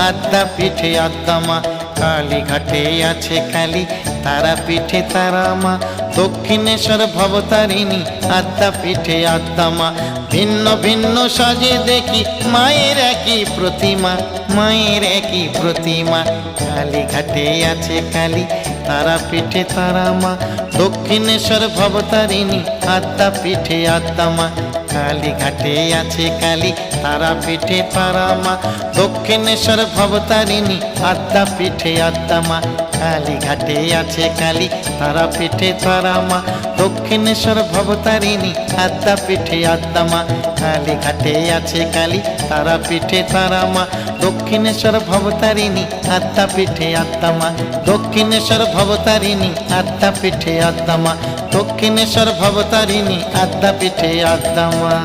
আদ্যা পিঠে আদ্যা মা। কালীঘাটে আছে কালী, তারা পিঠে তারা মা। দক্ষিণেশ্বর ভবতারিণী, আদ্যা পিঠে আদ্যা মা। ভিন্ন ভিন্ন সাজে দেখি মায়ের একই প্রতিমা, মায়ের একই প্রতিমা। কালীঘাটে আছে কালী, তারা পিঠে তারা মা। দক্ষিণেশ্বর ভবতারিণী, আদ্যা পিঠে আদ্যা মা। কালীঘাটে আছে কালী, তারা পিঠে তারা মা। দক্ষিণেশ্বর ভবতারিণী, আদ্যা পিঠে আদ্যা মা। কালীঘাটে আছে কালী, তারা পিঠে তারা মা। দক্ষিণেশ্বর ভবতারিণী, আদ্যা পিঠে আদ্যা মা। কালীঘাটে আছে কালী, তারা পিঠে তারা মা। দক্ষিণেশ্বর ভবতারিণী, আদ্যা পিঠে আদ্যা মা। দক্ষিণেশ্বর ভবতারিণী, আদ্যা পিঠে আদ্যা মা। দক্ষিণেশ্বর ভবতারিণী, আদ্যা পিঠে আদ্যা মা।